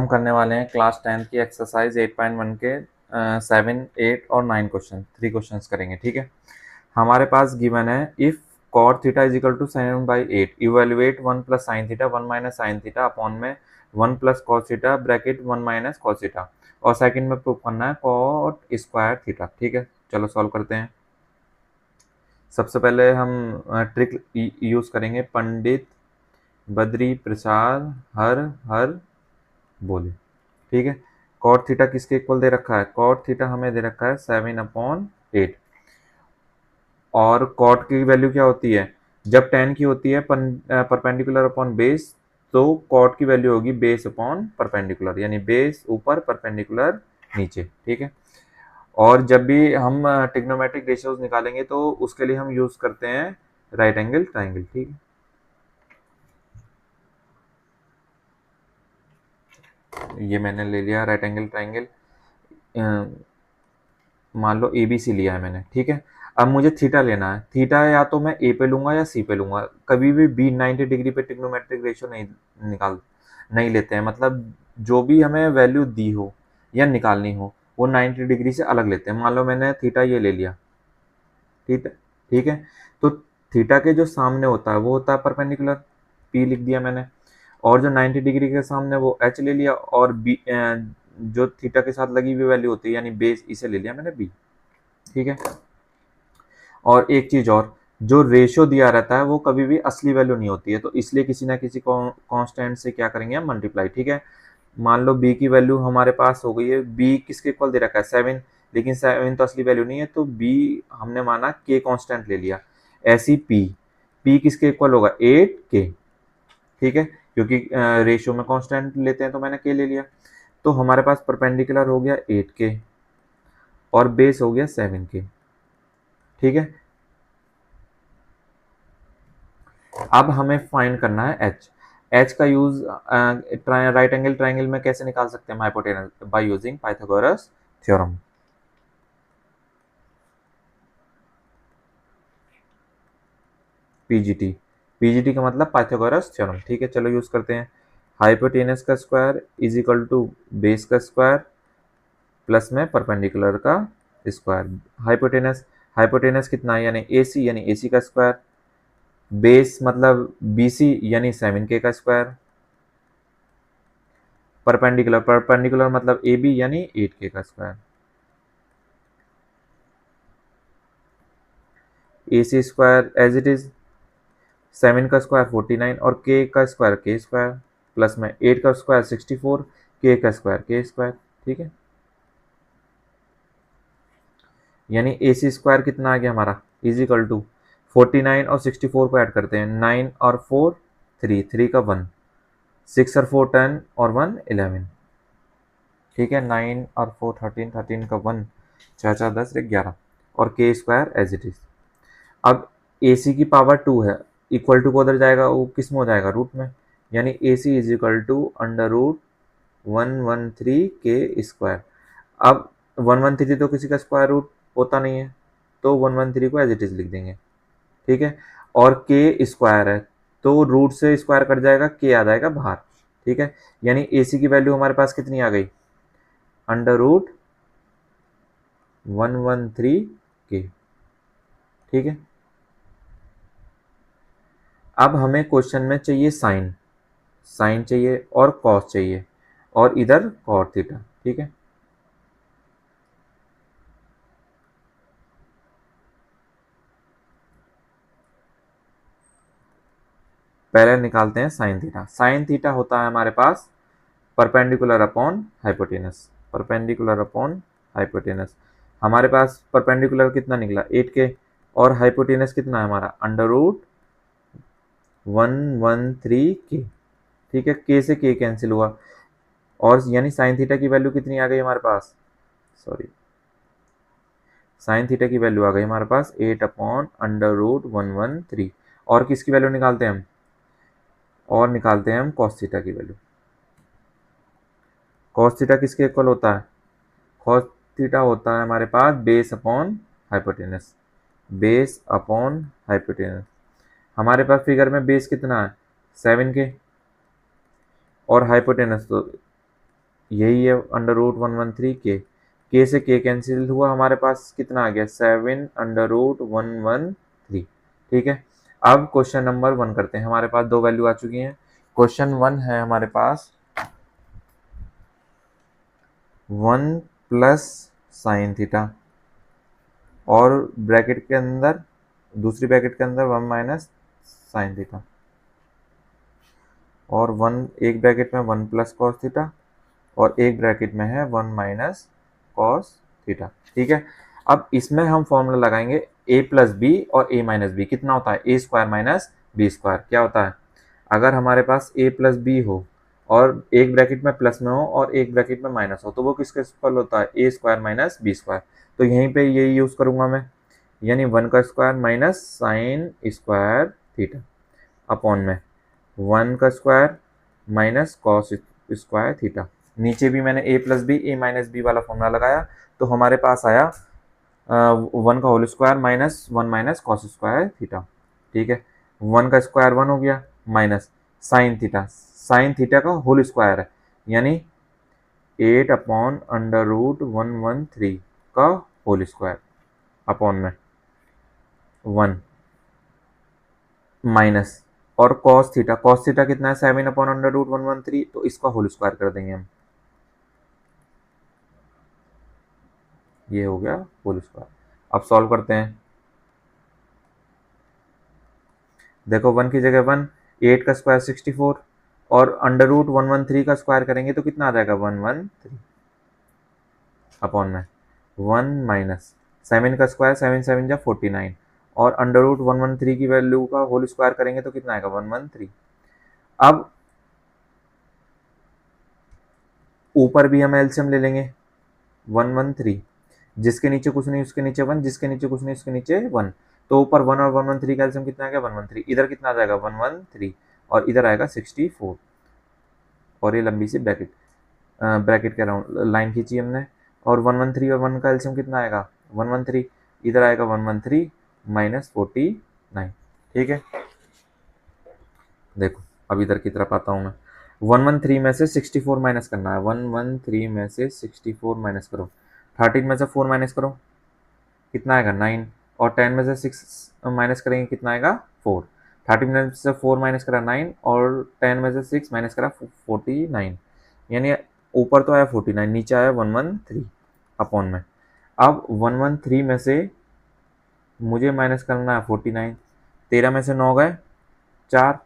हम करने वाले हैं क्लास 10 की एक्सरसाइज 8.1 के 7, 8 और 9 क्वेश्चन 3 क्वेश्चंस करेंगे। ठीक है, हमारे पास गिवन है if cot theta is equal to 7/8 evaluate 1 plus sine theta 1 minus sine theta upon में 1 plus cos theta bracket 1 minus cos theta, और सेकंड में प्रूव करना है cot स्क्वायर थीटा। ठीक है, चलो सॉल्व करते हैं। सबसे पहले हम ट्रिक यूज करेंगे, पंडित बद्री प्रसाद हर हर बोले। ठीक है, कॉट थीटा किसके इक्वल दे रखा है? कॉट थीटा हमें दे रखा है 7/8, और कॉट की वैल्यू क्या होती है? जब tan की होती है परपेंडिकुलर अपॉन बेस, तो कॉट की वैल्यू होगी बेस अपॉन परपेंडिकुलर, यानी बेस ऊपर परपेंडिकुलर नीचे। ठीक है, और जब भी हम ट्रिग्नोमेट्रिक रेशियोज निकालेंगे तो उसके लिए हम यूज करते हैं राइट एंगल ट्राइंगल। ठीक है, ये मैंने ले लिया राइट एंगल ट्राइंगल, मान लो ABC लिया है मैंने। ठीक है, अब मुझे थीटा लेना है। थीटा या तो मैं A पे लूंगा या C पे लूंगा, कभी भी B 90 डिग्री पे ट्रिग्नोमेट्रिक रेशियो नहीं लेते हैं। मतलब जो भी हमें वैल्यू दी हो या निकालनी हो वो 90 डिग्री से अलग लेते हैं। मान लो मैंने थीटा ये ले लिया, ठीक है। ठीक है, तो थीटा के जो सामने होता है वो होता है परपेंडिकुलर, P लिख दिया मैंने, और जो 90 डिग्री के सामने वो H ले लिया, और B जो थीटा के साथ लगी हुई वैल्यू होती है यानी बेस, इसे ले लिया मैंने B। ठीक है, और एक चीज और, जो रेशियो दिया रहता है वो कभी भी असली वैल्यू नहीं होती है, तो इसलिए किसी ना किसी कांस्टेंट से क्या करेंगे हम? मल्टीप्लाई। ठीक है, मान लो b की वैल्यू हमारे पास हो गई है, b किसके इक्वल दे रखा है? 7, लेकिन 7 तो असली वैल्यू नहीं है, तो b हमने माना k कांस्टेंट ले लिया। ऐसी p किसके इक्वल होगा? 8k। ठीक है, क्योंकि रेशियो में कांस्टेंट लेते हैं तो मैंने k ले लिया। तो हमारे पास परपेंडिकुलर हो गया 8k और बेस हो गया 7k। ठीक है, अब हमें फाइंड करना है एच का यूज राइट एंगल ट्राइंगल में कैसे निकाल सकते हैं हम? Hypotenuse by using Pythagoras theorem. PGT का मतलब पाइथागोरस थ्योरम। ठीक है, चलो यूज करते हैं। हाइपोटेनस का square is equal to base का स्क्वायर प्लस में परपेंडिकुलर का स्क्वायर। हाइपोटेनस हाइपोटेनस कितना है? यानी AC, यानी AC का स्क्वायर। बेस मतलब BC यानी 7k का स्क्वायर। परपेंडिकुलर मतलब AB यानी 8k का square. AC square as it is, 7 का स्क्वायर 49 और k का स्क्वायर k स्क्वायर, प्लस में 8 का स्क्वायर 64, k का स्क्वायर k स्क्वायर। ठीक है, यानी AC स्क्वायर कितना आ गया हमारा? इज इक्वल टू 49 और 64 को ऐड करते हैं, 9 और 4 3, 3 का 1, 6 और 4 10 और 1 11। ठीक है, 9 और 4 13, 13 का 1, 4 4 10 11, और k square as it is. अब AC की पावर 2 है, इक्वल टू को उधर जाएगा, वो किस में हो जाएगा? रूट में, यानी AC is equal to under root 113 के स्क्वायर। अब 113 तो किसी का स्क्वायर रूट होता नहीं है, तो 113 को एज इट इज लिख देंगे। ठीक है, और के स्क्वायर है तो रूट से स्क्वायर कट जाएगा, के आ जाएगा बाहर। ठीक है, यानी AC की वैल्यू हमारे पास कितनी आ गई? अंडर रूट 113 के। ठीक है, अब हमें क्वेश्चन में चाहिए साइन, साइन चाहिए और कॉस चाहिए, और इधर कॉट थीटा। ठीक है, पहले निकालते हैं साइन थीटा। साइन थीटा होता है हमारे पास perpendicular upon hypotenuse, perpendicular upon hypotenuse. हमारे पास परपेंडिकुलर कितना निकला? 8k, और हाइपोटेनस कितना है हमारा? Under root 113k। ठीक है, k से k कैंसिल हुआ, और यानी साइन थीटा की वैल्यू कितनी आ गई हमारे पास? सॉरी, साइन थीटा की वैल्यू आ गई हमारे पास 8/√113। और किसकी वैल्यू निकालते हैं हम? और निकालते हैं हम कॉस थीटा की वैल्यू। कॉस थीटा किसके इक्वल होता है? कॉस थीटा होता है हमारे पास base upon hypotenuse, base upon hypotenuse. हमारे पास फिगर में बेस कितना है? 7k, और हाइपोटेनस तो यही है √113 के से के कैंसिल हुआ, हमारे पास कितना आ गया 7√113। ठीक है, अब क्वेश्चन नंबर 1 करते हैं। हमारे पास दो वैल्यू आ चुकी हैं। क्वेश्चन 1 है हमारे पास 1 प्लस साइन थीटा और ब्रैकेट के अंदर, दूसरी ब्रैकेट के अंदर 1 माइनस साइन थीटा, और 1 एक ब्रैकेट में 1 प्लस कॉस थीटा और एक ब्रैकेट में है 1 माइनस कॉस थीटा। ठीक है, अब इसमें हम फॉर्मूला लगाएंगे a प्लस बी और a माइनस बी। कितना होता है a square minus B square. क्या होता है, अगर हमारे पास a प्लस बी हो और एक ब्रैकेट में प्लस में हो और एक ब्रैकेट में माइनस हो, तो वो किसके इक्वल होता है a square minus B square. तो यहीं पे ये यूज करूंगा मैं, यानी 1 का square minus sine square theta upon में 1 का square minus cos square theta. नीचे भी मैंने a plus B A minus B वाला फॉर्मूला लगाया, तो हमारे पास आया 1 का whole square minus 1 minus cos square theta. ठीक है, 1 का स्क्वायर 1 हो गया माइनस साइन थीटा का होल स्क्वायर है, यानी 8/√113 का होल स्क्वायर अपॉन में 1 माइनस, और कॉस थीटा कितना है 7/√113, तो इसका होल स्क्वायर कर देंगे हम, ये हो गया होल स्क्वायर। अब सॉल्व करते हैं। देखो 1 की जगह 1, 8 का स्क्वायर 64 और √113 का स्क्वायर करेंगे तो कितना आ जाएगा 113 अपॉन में 1 माइनस 7 का स्क्वायर 7 7 जा 49 और √113 की वैल्यू का होल स्क्वायर करेंगे तो कितना आएगा 113। अब ऊपर भी हम एलसीएम ले लेंगे 113, जिसके नीचे कुछ नहीं उसके नीचे 1, जिसके नीचे कुछ नहीं उसके नीचे 1, तो ऊपर 1 और 113 का एलसीएम कितना आ गया 113। इधर कितना आ जाएगा 113 और इधर आएगा 64, और ये लंबी सी ब्रैकेट के अराउंड लाइन खींची हमने, और 113 और 1 का एलसीएम कितना आएगा 113, इधर आएगा 113 माइनस 49। ठीक है, देखो अब इधर की तरफ आता हूँ मैं। 113 में से 64 माइनस करना है, 113 में से 64 माइनस करो, 13 में से 4 माइनस करो कितना आएगा 9, और 10 में से 6 माइनस करेंगे कितना आएगा 4। 13 में से 4 माइनस करा 9 और 10 में से 6 माइनस करा 49, यानी ऊपर तो आया 49, नीचे आया 113 अपॉन में। अब 113 में से मुझे माइनस करना है 49, 13 में से 9 गए 4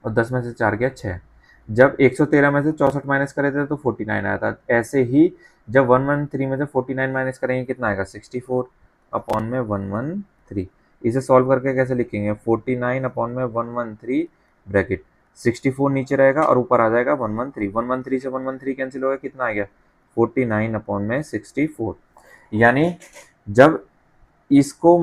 और 10 में से 4 गया 6। जब 113 में से 64 माइनस करे थे तो 49 आया था। ऐसे ही जब 113 में से 49 माइनस करेंगे कितना आएगा 64 अपॉन में 113। इसे सॉल्व करके कैसे लिखेंगे 49 अपॉन में 113 ब्रैकेट, 64 नीचे रहेगा और ऊपर आ जाएगा 113। 113 से 113 कैंसिल हो गया, कितना आ गया 49 अपॉन में 64। यानी जब इसको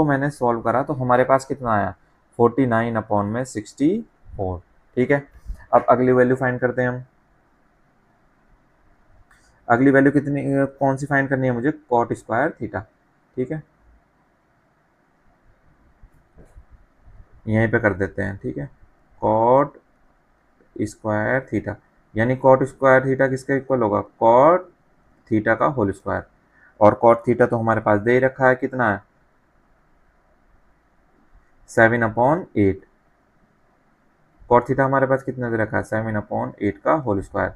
मैंने सॉल्व करा तो हमारे पास कितना आया 49 अपॉन में 64। ठीक है, अब अगली वैल्यू फाइंड करते हैं हम। अगली वैल्यू कितनी कौन सी फाइंड करनी है मुझे, कॉट स्क्वायर थीटा। ठीक है, यहीं पे कर देते हैं। ठीक है, कॉट स्क्वायर थीटा, यानी कॉट स्क्वायर थीटा किसके इक्वल होगा कॉट थीटा का होल स्क्वायर, और कॉट थीटा तो हमारे पास दे ही रखा है, कितना है 7/8। कॉट थीटा हमारे पास कितना दे रखा है 7/8 का होल स्क्वायर।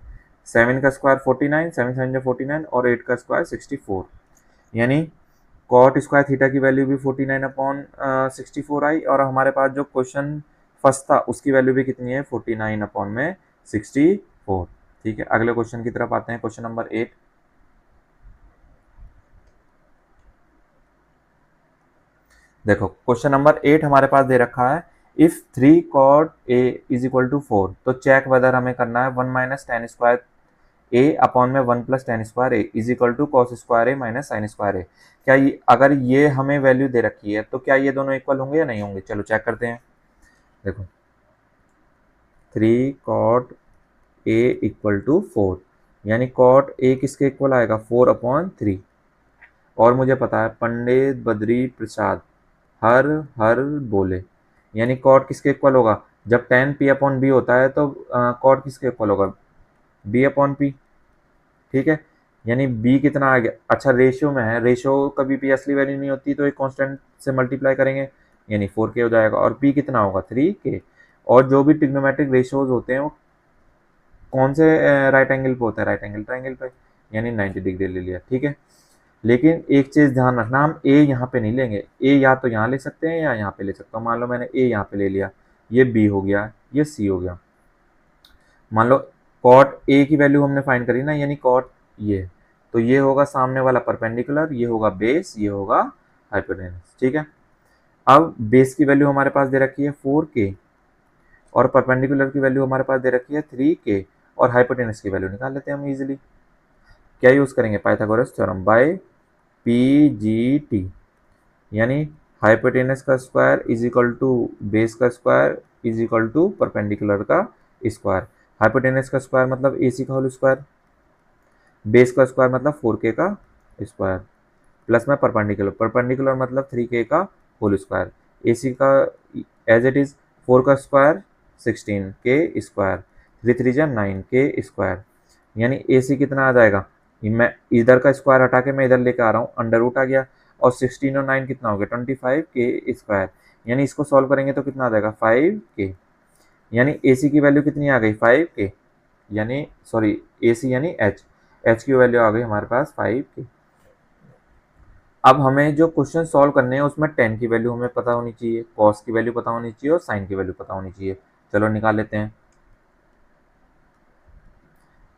7 का स्क्वायर 49, 7 7 49 और 8 का स्क्वायर 64, यानी कॉट स्क्वायर थीटा की वैल्यू भी 49/64 आई, और हमारे पास जो क्वेश्चन फर्स्ट था उसकी वैल्यू भी कितनी है 49/64। ठीक है, अगले क्वेश्चन की तरफ आते हैं, क्वेश्चन नंबर 8। देखो क्वेश्चन नंबर 8 हमारे पास दे रखा है, if 3 cot a is equal to 4, तो चेक वेदर हमें करना है 1 minus tan square A upon में 1 plus tan square A is equal to cos square A minus sine square A. क्या ये, अगर ये हमें वैल्यू दे रखी है तो क्या ये दोनों इक्वल होंगे या नहीं होंगे, चलो चेक करते हैं। देखो 3 cot a इक्वल टू 4, यानी cot a किसके इक्वल आएगा 4/3, और मुझे पता है पंडित बद्री प्रसाद हर हर बोले, यानी कॉट किसके इक्वल होगा, जब tan p अपॉन बी होता है तो कॉट किसके इक्वल होगा, b अपॉन पी। ठीक है, यानी b कितना आ गया, अच्छा रेशियो में है, रेशियो कभी भी असली वैल्यू नहीं होती, तो एक कांस्टेंट से मल्टीप्लाई करेंगे यानी 4k हो जाएगा, और p कितना होगा 3k। और जो भी ट्रिग्नोमेट्रिक रेशियोज होते हैं वो कौन से राइट एंगल पे होता है, राइट एंगल ट्रायंगल पे, यानी 90 डिग्री ले लिया। ठीक है, लेकिन एक चीज ध्यान रखना, हम ए यहाँ पे नहीं लेंगे, ए या तो यहाँ ले सकते हैं या यहाँ पे ले सकता हूँ। मान लो मैंने ए यहाँ पे ले लिया, ये बी हो गया, ये सी हो गया। मान लो कॉट ए की वैल्यू हमने फाइंड करी ना, यानी कॉट ये, तो ये होगा सामने वाला परपेंडिकुलर, ये होगा बेस, ये होगा हाइपोटेनस। ठीक है, अब बेस की वैल्यू हमारे पास दे रखी है 4k, और परपेंडिकुलर की वैल्यू हमारे पास दे रखी है 3k, और हाइपोटेनस की वैल्यू निकाल लेते हैं हम इजीली। क्या यूज करेंगे, पाइथागोरस थ्योरम बाय पीजीटी, यानी हाइपोटेनस का square is equal to base का square is equal to perpendicular का स्क्वायर। हाइपोटेनस का स्क्वायर मतलब AC का होल स्क्वायर, बेस का स्क्वायर मतलब 4k का स्क्वायर, प्लस में परपेंडिकुलर, परपेंडिकुलर मतलब 3k का होल स्क्वायर, AC का एज इट इज 4 का स्क्वायर 16k स्क्वायर, 3 3 जा 9k स्क्वायर, यानी AC कितना आ जाएगा, मैं इधर का स्क्वायर हटा के मैं इधर लेके आ रहा हूँ, अंडर रूट आ गया, और 16 और 9 कितना हो गया 25k स्क्वायर, यानी इसको सॉल्व करेंगे तो कितना आ जाएगा 5k, यानी AC की वैल्यू कितनी आ गई 5k, यानी सॉरी AC यानी H की वैल्यू आ गई हमारे पास 5k। अब हमें जो क्वेश्चन सॉल्व करने हैं उसमें tan की वैल्यू हमें पता होनी चाहिए, cos की वैल्यू पता होनी चाहिए, और sin की वैल्यू पता होनी चाहिए। चलो निकाल लेते हैं,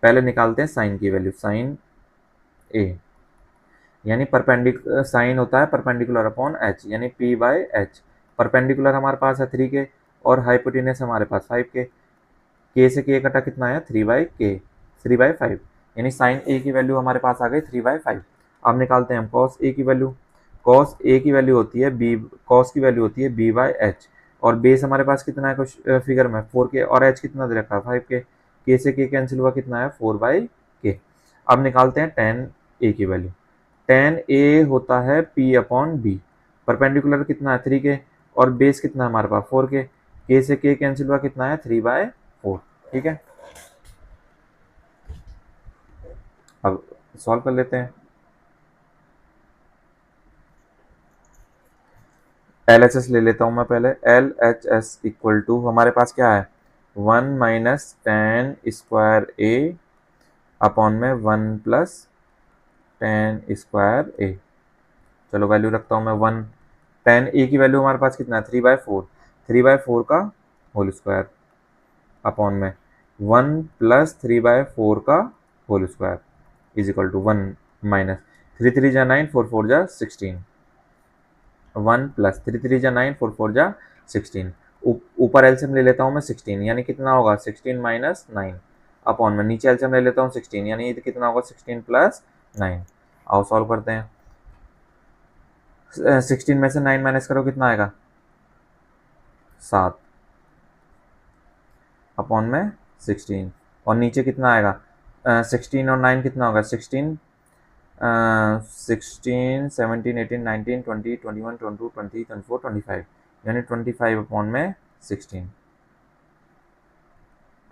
पहले निकालते हैं sin की वैल्यू, sin A यानी परपेंडिकुलर, साइन होता है परपेंडिकुलर अपॉन h, यानी p बाय h। परपेंडिकुलर हमारे पास है 3k, और हाइपोटेनस हमारे पास 5k, k से k कटा कितना है 3/5, यानी साइन a की वैल्यू हमारे पास आ गई 3/5। अब निकालते हैं हम cos a की वैल्यू, cos a की वैल्यू होती है b, cos की वैल्यू होती है b बाय h, और बेस हमारे पास कितना है कुछ फिगर में 4k, और h कितना दे रखा है 5k, k से k कैंसिल हुआ कितना है 4/k। अब निकालते हैं tan a की वैल्यू, tan a होता है p अपॉन बी, परपेंडिकुलर कितना है 3k, और बेस कितना है हमारे पास 4k, k से k कैंसिल हुआ कितना है 3/4। ठीक है, अब सॉल्व कर लेते हैं। LHS ले लेता हूँ मैं पहले, LHS इक्वल टू हमारे पास क्या है 1 minus tan square a upon में 1 प्लस tan स्क्वायर a। चलो वैल्यू रखता हूँ मैं 1, tan a की वैल्यू हमारे पास कितना है 3/4, 3/4 का होल स्क्वायर अपॉन में 1 प्लस 3/4 का whole square is equal to 1 minus 3 3 जा 9, 4 4 जा 16, 1 प्लस 3 3 जा 9, 4 4 जा 16, ऊपर एलसीएम ले लेता हूँ मैं 16, यानी कितना होगा 16 माइनस 9 अपॉन में नीचे एलसीएम ले लेता हूँ 16, यानी ये कितना होगा 16 प्लस 9। आओ सॉल्व करते हैं, 16 में से 9 माइनस करो कितना आएगा 7 अपॉन में 16, और नीचे कितना आएगा 16 और 9 कितना होगा 16, 16 17 18 19 20 21 22 23 24 25, यानी 25 अपॉन में 16,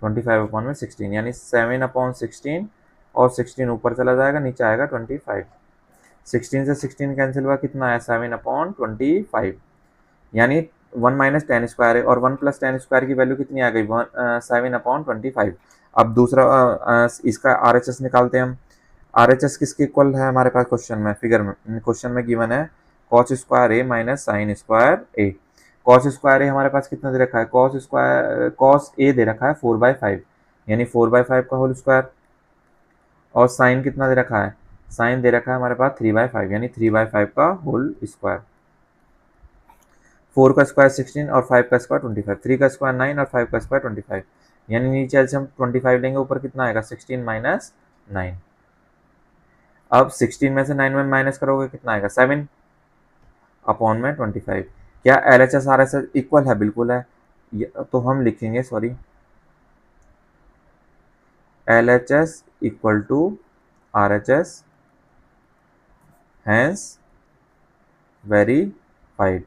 25 अपॉन में 16, यानी 7 अपॉन 16, और 16 ऊपर चला जाएगा नीचे आएगा 25, 16 से 16 कैंसिल हुआ कितना है 7 अपॉन 25, यानी 1 माइनस टेन स्क्वायर है, और 1 प्लस टेन स्क्वायर की वैल्यू कितनी आ गई 7 अपॉन 25। अब दूसरा इसका RHS निकालते हैं हम, RHS किसके इक्वल है हमारे पास क्वेश्चन में, फिगर में क्वेश्चन में गिवन है cos square A minus sine square A. Cos square ए हमारे पास कितना दे रखा है, कॉस ए दे रखा है 4/5, यानी 4/5 का होल स्क्वायर, और साइन कितना दे रखा है, साइन दे रखा है हमारे पास 3/5, यानी 3/5 का होल स्क्वायर। 4 का स्क्वायर 16 और 5 का स्क्वायर 25, 3 का स्क्वायर 9 और 5 का स्क्वायर 25, यानी नीचे से हम 25 लेंगे, ऊपर कितना आएगा 16 माइनस 9। अब 16 में से 9 में माइनस करोगे कितना आएगा 7 अपॉन में 25। क्या LHS RHS इक्वल है, बिल्कुल है, तो हम लिखेंगे sorry LHS equal to RHS hence verified.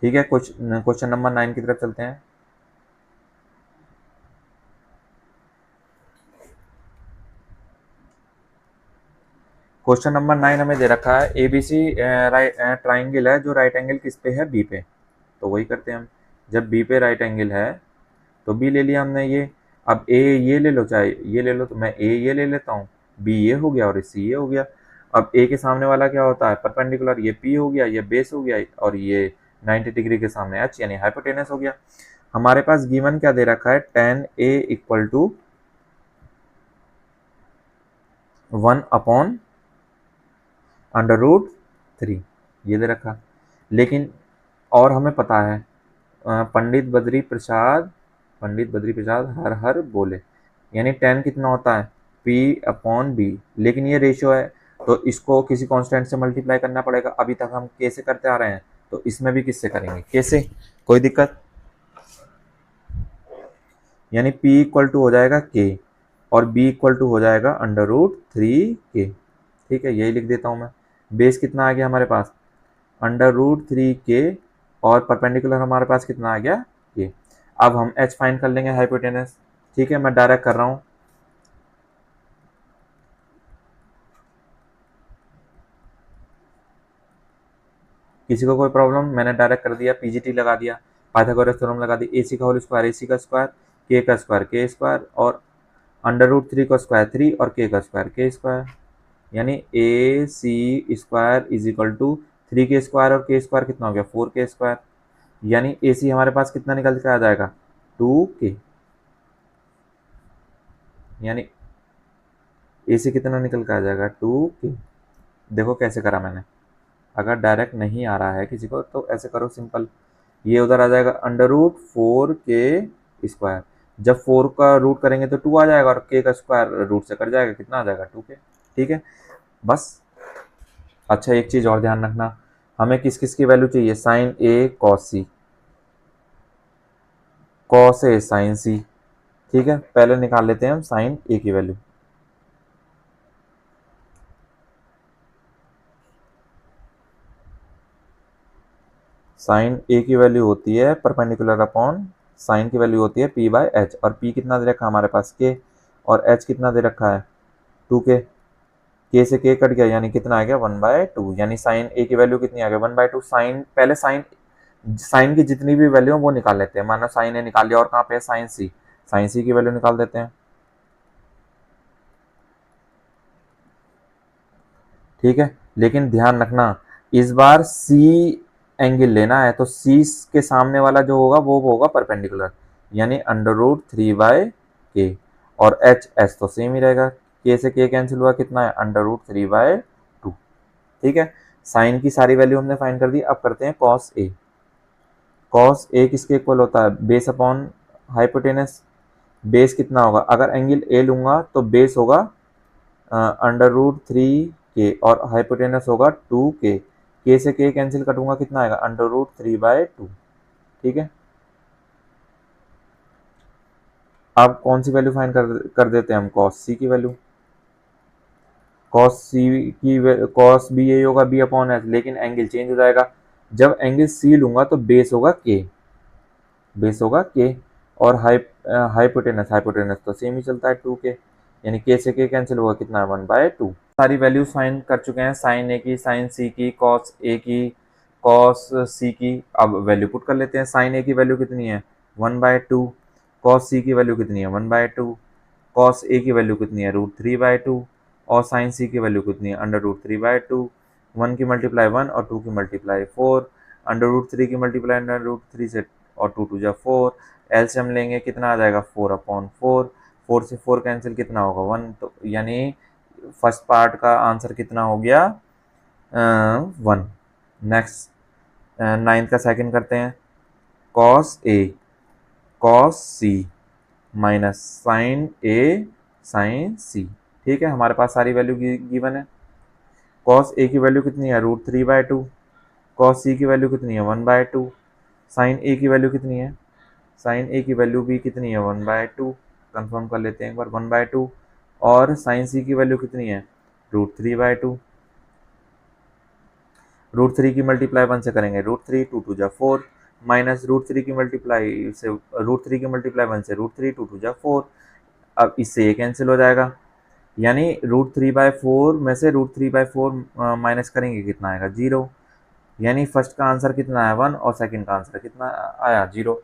ठीक है, क्वेश्चन नंबर 9 की तरफ चलते हैं। क्वेश्चन नंबर 9 हमें दे रखा है एबीसी ट्राइंगल है, जो राइट एंगल किस पे है, बी पे। तो वही करते हैं हम। जब बी पे राइट एंगल है तो बी ले लिया हमने ये। अब ए ये ले लो, चाहे ये ले लो, तो मैं ए ये ले लेता हूँ, बी ये हो गया और सी ये हो गया। अब ए के सामने वाला क्या होता है, परपेंडिकुलर, ये पी हो गया, ये बेस हो गया, और ये 90 डिग्री के सामने एच यानी हाइपोटेनस हो गया। हमारे पास गिवन क्या दे रखा है, tan ए इक्वल टू 1/√3 ये दे रखा। लेकिन और हमें पता है पंडित बद्री प्रसाद हर हर बोले, यानी tan कितना होता है, P/B, लेकिन ये रेशियो है तो इसको किसी कांस्टेंट से मल्टीप्लाई करना पड़ेगा। अभी तक हम कैसे करते आ रहे हैं, तो इसमें भी किससे करेंगे, कैसे, कोई दिक्कत, यानी P इक्वल टू हो जाएगा K और B इक्वल टू हो जाएगा √3K। ठीक है, यही लिख देता हूँ मैं। बेस कितना आ गया हमारे पास, √3K, और परपेंडिकुलर हमारे पास कितना आ गया, K। अब हम H फाइंड कर लेंगे, हाइपोटेनस। ठीक है, मैं डायरेक्ट कर रहा हूँ। किसी को कोई प्रॉब्लम, मैंने डायरेक्ट कर दिया, पीजीटी लगा दिया, पाइथागोरस थ्योरम लगा दी, AC का होल स्क्वायर AC का स्क्वायर, K का स्क्वायर K स्क्वायर, और √3 का स्क्वायर 3 और K का स्क्वायर K स्क्वायर, यानी AC square is equal to 3K square और K स्क्वायर कितना हो गया, 4K स्क्वायर, यानी AC हमारे पास कितना निकल के आ जाएगा, 2K, यानी AC कितना निकल के आ जाएगा, 2K। देखो कैसे करा मैंने, अगर डायरेक्ट नहीं आ रहा है किसी को तो ऐसे करो सिंपल, ये उधर आ जाएगा √4K स्क्वायर, जब 4 का रूट करेंगे तो 2 आ जाएगा, और K का स्क्वायर रूट से कट जाएगा, कितना आ जाएगा, 2K। ठीक है, बस। अच्छा, एक चीज़ और ध्यान रखना, हमें किस किस की वैल्यू चाहिए, sign A cos C, cos A sign सी। ठीक है, पहले निकाल लेते हैं हम साइन ए की वैल्यू। साइन ए की वैल्यू होती है परपेंडिकुलर अपॉन साइन की वैल्यू होती है P/H, और P कितना दे रखा है हमारे पास, K, और H कितना दे रखा है, 2K। K से K कट गया, यानी कितना आ गया, 1/2, यानी साइन ए की वैल्यू कितनी आ गई, 1/2। साइन पहले साइन की जितनी भी वैल्यू है वो निकाल लेते हैं। माना साइन ए निकाल लिया, और कहाँ पे है, साइन सी की वैल्यू निकाल देते हैं। ठीक है, लेकिन ध्यान रखना, इस बार सी एंगल लेना है, तो सी के सामने वाला जो होगा वो होगा परपेंडिकुलर, यानी √3/K, और एच तो सेम ही रहेगा, के से के कैंसिल हुआ, कितना है, √3/2। ठीक है, साइन की सारी वैल्यू हमने फाइंड कर दी। अब करते हैं कॉस ए। कॉस ए किसके इक्वल होता है, बेस अपॉन हाइपोटेनस। बेस कितना होगा, अगर एंगल ए लूंगा तो बेस होगा √3K और हाइपोटेनस होगा 2K। K से K कैंसिल कटूंगा, कितना आएगा, √3/2। ठीक है, अब कौन सी वैल्यू फाइंड कर देते हैं हम, कॉस सी की वैल्यू। कॉस बी यही होगा, बी अपॉन एच, लेकिन एंगल चेंज हो जाएगा। जब एंगल सी लूंगा तो बेस होगा के, और हाइपोटेनस हाइपोटेनस तो सेम ही चलता है, 2K, यानी K से K कैंसिल होगा, कितना है, 1/2। सारी वैल्यूज फाइंड कर चुके हैं, साइन ए की, साइन सी की, कॉस ए की, कॉस सी की। अब वैल्यू पुट कर लेते हैं। साइन ए की वैल्यू कितनी है, 1/2। कॉस सी की वैल्यू कितनी है, 1/2। कॉस ए की वैल्यू कितनी है, √3/2, और साइन सी की वैल्यू कितनी है, √3/2। 1 की मल्टीप्लाई 1 और 2 की मल्टीप्लाई 4, √3 की मल्टीप्लाई √3 से, और 2 2 जा 4, एलसीएम लेंगे, कितना आ जाएगा, 4/4। 4 से 4 कैंसिल, कितना होगा, 1, तो यानी फर्स्ट पार्ट का आंसर कितना हो गया, 1। नेक्स्ट, 9th का सेकंड करते हैं। Cos A cos C minus sign A sign सी। ठीक है, हमारे पास सारी वैल्यू गिवन है। कॉस ए की वैल्यू कितनी है, √3/2। कॉस सी की वैल्यू कितनी है, 1/2। साइन ए की वैल्यू कितनी है, साइन ए की वैल्यू भी कितनी है, 1/2। कंफर्म कर लेते हैं एक बार, 1/2। और साइन सी की वैल्यू कितनी है, √3/2। √3 की मल्टीप्लाई 1 से करेंगे √3, 2 2 जा 4, माइनस √3 की मल्टीप्लाई से √3 की मल्टीप्लाई 1 से √3, 2 2 जा 4। अब इससे ये कैंसिल हो जाएगा, यानी √3/4 में से √3/4 माइनस करेंगे कितना आएगा 0, यानी फर्स्ट का आंसर कितना है 1 और सेकंड का आंसर कितना आया 0।